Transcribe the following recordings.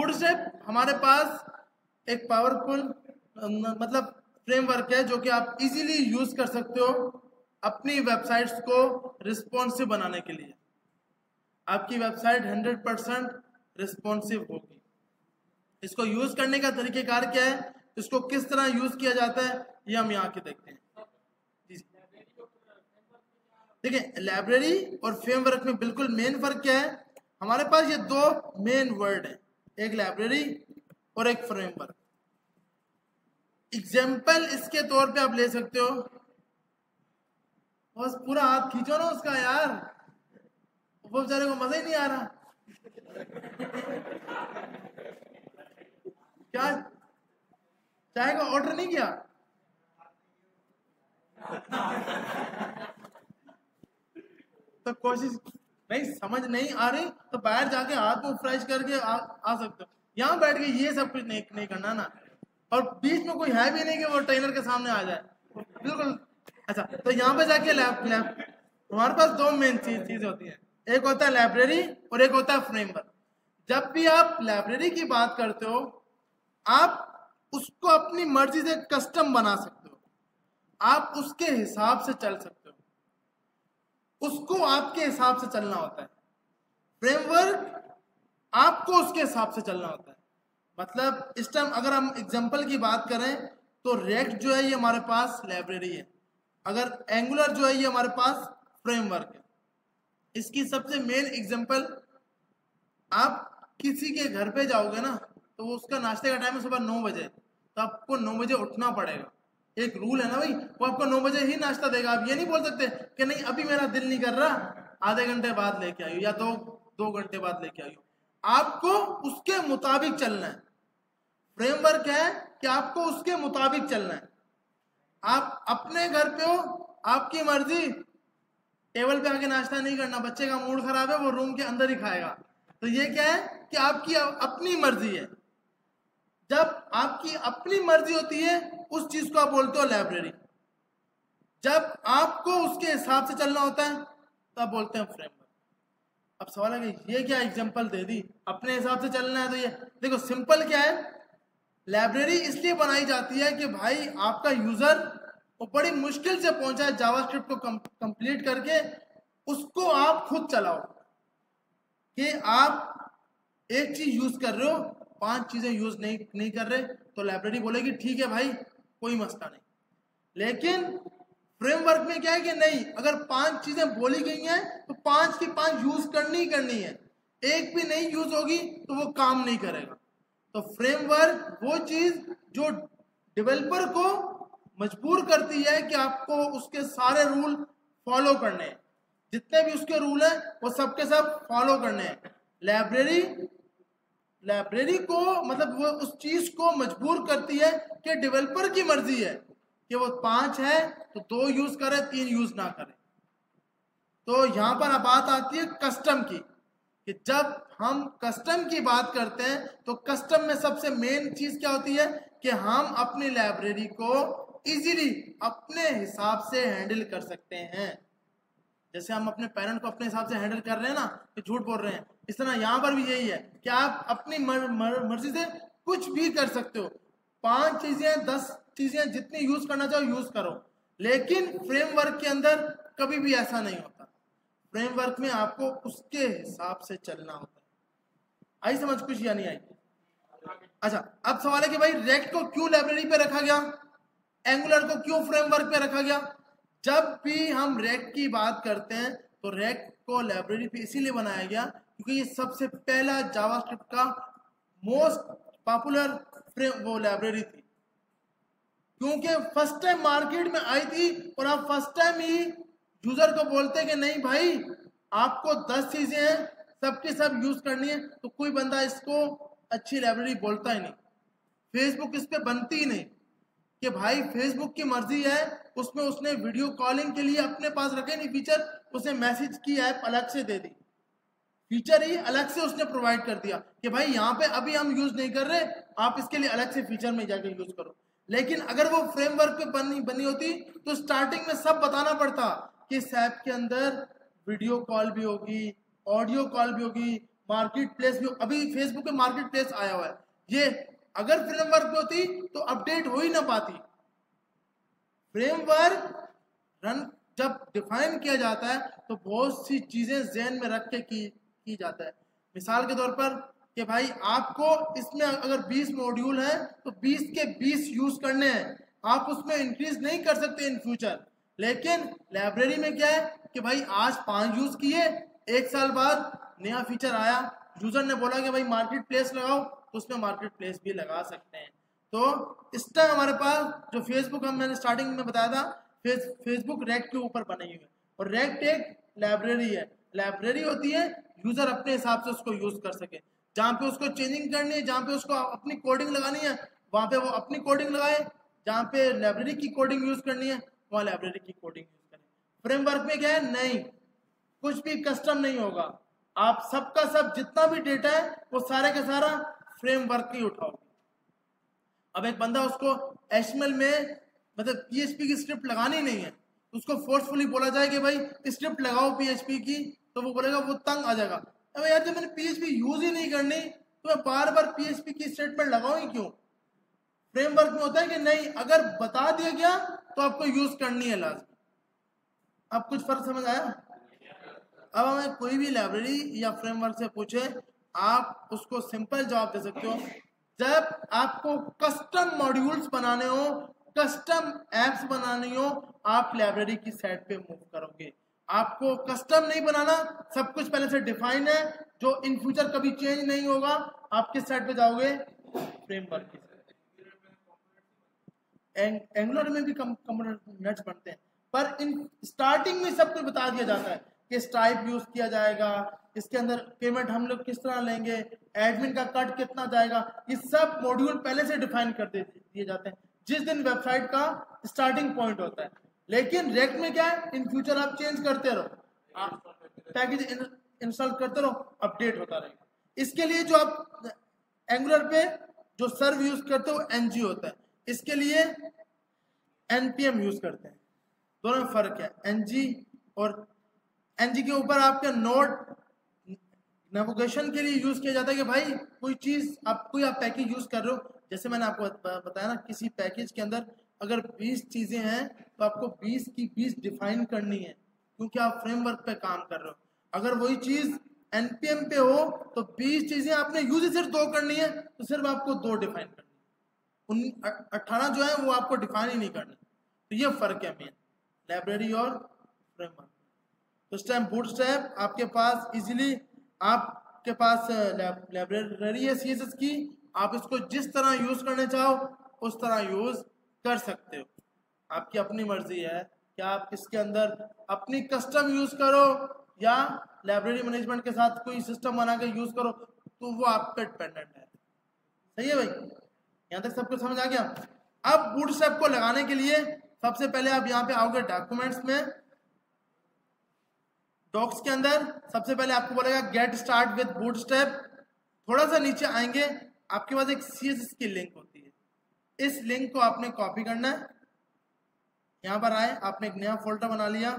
Bootstrap हमारे पास एक powerful मतलब फ्रेमवर्क है जो कि आप इजीली यूज कर सकते हो अपनी वेबसाइट्स को रिस्पॉन्सिव बनाने के लिए। आपकी वेबसाइट 100% रिस्पॉन्सिव होगी। इसको यूज करने का तरीकेकार क्या है, इसको किस तरह यूज किया जाता है, ये हम यहाँ के देखते हैं। देखिए, लाइब्रेरी और फ्रेमवर्क में बिल्कुल मेन फर्क क्या है, हमारे पास ये दो मेन वर्ड है, एक लाइब्रेरी और एक फ्रेमवर्क। एग्जाम्पल इसके तौर पे आप ले सकते हो, बस पूरा हाथ खींचो ना उसका यार, वो बेचारे को मजा ही नहीं आ रहा। क्या चाय का ऑर्डर नहीं किया? तो कोशिश नहीं, समझ नहीं आ रही तो बाहर जाके हाथ को फ्रेश करके आ सकते हो। यहाँ बैठ के ये सब कुछ नहीं करना ना, और बीच में कोई है भी नहीं कि वो ट्रेनर के सामने आ जाए, बिल्कुल। अच्छा, तो यहाँ पे जाके लैब हमारे पास दो मेन चीजें होती हैं, एक होता है लाइब्रेरी और एक होता है फ्रेमवर्क। जब भी आप लाइब्रेरी की बात करते हो, आप उसको अपनी मर्जी से कस्टम बना सकते हो, आप उसके हिसाब से चल सकते हो, उसको आपके हिसाब से चलना होता है। फ्रेमवर्क आपको उसके हिसाब से चलना होता है। मतलब इस टाइम अगर हम एग्जांपल की बात करें तो रिएक्ट जो है ये हमारे पास लाइब्रेरी है, अगर एंगुलर जो है ये हमारे पास फ्रेमवर्क है। इसकी सबसे मेन एग्जांपल, आप किसी के घर पे जाओगे ना तो उसका नाश्ते का टाइम है सुबह 9 बजे, तो आपको 9 बजे उठना पड़ेगा। एक रूल है ना भाई, वो आपको 9 बजे ही नाश्ता देगा। आप ये नहीं बोल सकते कि नहीं अभी मेरा दिल नहीं कर रहा, आधे घंटे बाद लेके आइयो या दो घंटे बाद लेके आइयो। आपको उसके मुताबिक चलना है। फ्रेमवर्क है कि आपको उसके मुताबिक चलना है। आप अपने घर पे हो, आपकी मर्जी, टेबल पे आके नाश्ता नहीं करना, बच्चे का मूड खराब है वो रूम के अंदर ही खाएगा, तो ये क्या है कि आपकी अपनी मर्जी है। जब आपकी अपनी मर्जी होती है उस चीज को आप बोलते हो लाइब्रेरी। जब आपको उसके हिसाब से चलना होता है तो आप बोलते हैं फ्रेमवर्क। अब सवाल है कि ये क्या एग्जांपल दे दी, अपने हिसाब से चलना है, तो ये देखो सिंपल क्या है, लाइब्रेरी इसलिए बनाई जाती है कि भाई आपका यूजर वो बड़ी मुश्किल से पहुंचा है जावास्क्रिप्ट को कंप्लीट करके, उसको आप खुद चलाओ। कि आप एक चीज यूज कर रहे हो, 5 चीजें यूज नहीं कर रहे, तो लाइब्रेरी बोलेगी ठीक है भाई कोई मसला नहीं। लेकिन फ्रेमवर्क में क्या है कि नहीं, अगर 5 चीजें बोली गई हैं तो 5 की 5 यूज करनी ही करनी है, एक भी नहीं यूज होगी तो वो काम नहीं करेगा। तो फ्रेमवर्क वो चीज जो डेवलपर को मजबूर करती है कि आपको उसके सारे रूल फॉलो करने हैं, जितने भी उसके रूल हैं वो सबके सब फॉलो करने हैं। लाइब्रेरी को मतलब वो उस चीज को मजबूर करती है कि डेवलपर की मर्जी है कि वो 5 है तो 2 यूज करे, 3 यूज ना करे। तो यहां पर बात आती है कस्टम की, कि जब हम कस्टम की बात करते हैं तो कस्टम में सबसे मेन चीज क्या होती है कि हम अपनी लाइब्रेरी को इजीली अपने हिसाब से हैंडल कर सकते हैं। जैसे हम अपने पेरेंट को अपने हिसाब से हैंडल कर रहे हैं ना, कि झूठ बोल रहे हैं, इस तरह यहां पर भी यही है कि आप अपनी मर्जी से कुछ भी कर सकते हो। 5 चीजें 10 चीजें जितनी यूज करना चाहो यूज करो, लेकिन फ्रेमवर्क के अंदर कभी भी ऐसा नहीं होता। फ्रेमवर्क में आपको उसके हिसाब से चलना होता है। आई समझ कुछ या नहीं आई? अच्छा, अब सवाल है कि भाई रिएक्ट को क्यों लाइब्रेरी पे रखा गया, एंगुलर को क्यों फ्रेमवर्क पे रखा गया? जब भी हम रिएक्ट की बात करते हैं तो रिएक्ट को लाइब्रेरी पे इसीलिए बनाया गया क्योंकि ये सबसे पहला जावास्क्रिप्ट का मोस्ट पॉपुलर वो लाइब्रेरी थी, क्योंकि फर्स्ट टाइम मार्केट में आई थी और आप फर्स्ट टाइम ही यूजर को बोलते कि नहीं भाई आपको 10 चीजें हैं सबके सब यूज करनी है, तो कोई बंदा इसको अच्छी लाइब्रेरी बोलता ही नहीं। फेसबुक इस पे बनती ही नहीं कि भाई फेसबुक की मर्जी है, उसमें उसने वीडियो कॉलिंग के लिए अपने पास रखे नहीं फीचर, उसने मैसेज की ऐप अलग से दे दी, फीचर ही अलग से उसने प्रोवाइड कर दिया कि भाई यहाँ पे अभी हम यूज नहीं कर रहे, आप इसके लिए अलग से फीचर में जाके यूज करो। लेकिन अगर वो फ्रेमवर्क पे बनी होती तो स्टार्टिंग में सब बताना पड़ता कि इस ऐप के अंदर वीडियो कॉल भी होगी, ऑडियो कॉल भी होगी, मार्केट प्लेस भी, अभी फेसबुक पे मार्केट प्लेस आया हुआ है, ये अगर फ्रेमवर्क पे होती तो अपडेट हो ही ना पाती। फ्रेमवर्क रन जब डिफाइन किया जाता है तो बहुत सी चीजें ज़हन में रख के की जाता है। मिसाल के तौर पर कि भाई आपको इसमें अगर 20 मॉड्यूल है तो 20 के 20 यूज करने हैं, आप उसमें इंक्रीज नहीं कर सकते इन फ्यूचर। लेकिन लाइब्रेरी में क्या है कि भाई आज 5 यूज किए, 1 साल बाद नया फीचर आया, यूजर ने बोला कि भाई मार्केट प्लेस लगाओ, तो उसमें मार्केट प्लेस भी लगा सकते हैं। तो इस टाइम हमारे पास जो फेसबुक मैंने स्टार्टिंग में बताया था, फेसबुक रेक्ट के ऊपर बनी हुई है, और रेक्ट एक लाइब्रेरी है। लाइब्रेरी होती है यूजर अपने हिसाब से उसको यूज कर सके, जहाँ पे उसको चेंजिंग करनी है, जहाँ पे उसको अपनी कोडिंग लगानी है वहां पे वो अपनी कोडिंग लगाए, जहाँ पे लाइब्रेरी की कोडिंग यूज करनी है वहाँ लाइब्रेरी की कोडिंग यूज करें। फ्रेमवर्क में क्या है, नहीं, कुछ भी कस्टम नहीं होगा, आप सबका सब जितना भी डेटा है वो सारे का सारा फ्रेमवर्क ही उठाओगे। अब एक बंदा उसको HTML में मतलब PHP की स्क्रिप्ट लगानी नहीं है, उसको फोर्सफुली बोला जाए कि भाई स्क्रिप्ट लगाओ PHP की, तो वो बोलेगा, वो तंग आ जाएगा, अबे यार जब मैंने PHP यूज ही नहीं करनी तो मैं बार बार PHP की स्टेटमेंट लगाऊं ही क्यों। फ्रेमवर्क में होता है कि नहीं, अगर बता दिया गया तो आपको यूज करनी है लाजमी। अब कुछ फर्क समझ आया? अब हमें कोई भी लाइब्रेरी या फ्रेमवर्क से पूछे, आप उसको सिंपल जवाब दे सकते हो, जब आपको कस्टम मॉड्यूल्स बनाने हो, कस्टम एप्स बनानी हो, आप लाइब्रेरी की साइड पे मूव करोगे। आपको कस्टम नहीं बनाना, सब कुछ पहले से डिफाइन है, जो इन फ्यूचर कभी चेंज नहीं होगा, आप किस साइड पे जाओगे, फ्रेमवर्क की साइड। एंगुलर में भी कंपोनेंट्स बनते हैं, पर इन स्टार्टिंग में सब कुछ बता दिया जाता है कि स्ट्राइप यूज किया जाएगा, इसके अंदर पेमेंट हम लोग किस तरह लेंगे, एडमिन का कट कितना जाएगा, ये सब मॉड्यूल पहले से डिफाइन कर दिए जाते हैं जिस दिन वेबसाइट का स्टार्टिंग पॉइंट होता है। लेकिन रेक्ट में क्या है, इन फ्यूचर आप चेंज करते रहो, पैकेज इंस्टॉल करते रहो, अपडेट होता रहेगा। इसके लिए जो आप एंगुलर पे जो सर्व यूज करते हो NG होता है, इसके लिए NPM यूज करते हैं। दोनों में फर्क है, NG और NG के ऊपर आपके नोड नेविगेशन के लिए यूज किया जाता है कि भाई कोई चीज आप पैकेज यूज कर रहे हो, जैसे मैंने आपको बताया ना, किसी पैकेज के अंदर अगर 20 चीजें हैं तो आपको 20 की 20 डिफाइन करनी है, क्योंकि आप फ्रेमवर्क पे काम कर रहे हो। अगर वही चीज NPM पे हो तो 20 चीजें आपने यूज ही सिर्फ 2 करनी है, तो सिर्फ आपको 2 डिफाइन करनी है, 18 जो है वो आपको डिफाइन ही नहीं करना। तो ये फर्क है मेन लाइब्रेरी और फ्रेमवर्क। तो इस टाइम बूटस्ट्रैप आपके पास इजीली, आपके पास लाइब्रेरी है CSS की, आप इसको जिस तरह यूज करना चाहो उस तरह यूज कर सकते हो, आपकी अपनी मर्जी है कि आप इसके अंदर अपनी कस्टम यूज करो या लाइब्रेरी मैनेजमेंट के साथ कोई सिस्टम बना के यूज करो, तो वो आप पे डिपेंडेंट है। सही है भाई, यहां तक सब कुछ समझ आ गया। अब बूटस्ट्रैप को लगाने के लिए सबसे पहले आप यहाँ पे आओगे डॉक्यूमेंट्स में, डॉक्स के अंदर सबसे पहले आपको बोलेगा गेट स्टार्ट विद बूटस्ट्रैप। थोड़ा सा नीचे आएंगे, आपके पास एक CSS की लिंक होती है, इस लिंक को आपने कॉपी करना है, यहां पर आए, आपने एक नया फोल्डर बना लिया,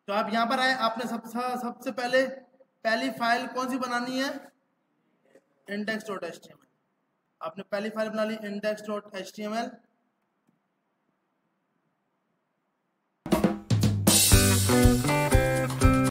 तो आप यहां पर आए, आपने सबसे पहली फाइल कौन सी बनानी है, index.html। आपने पहली फाइल बना ली index.html।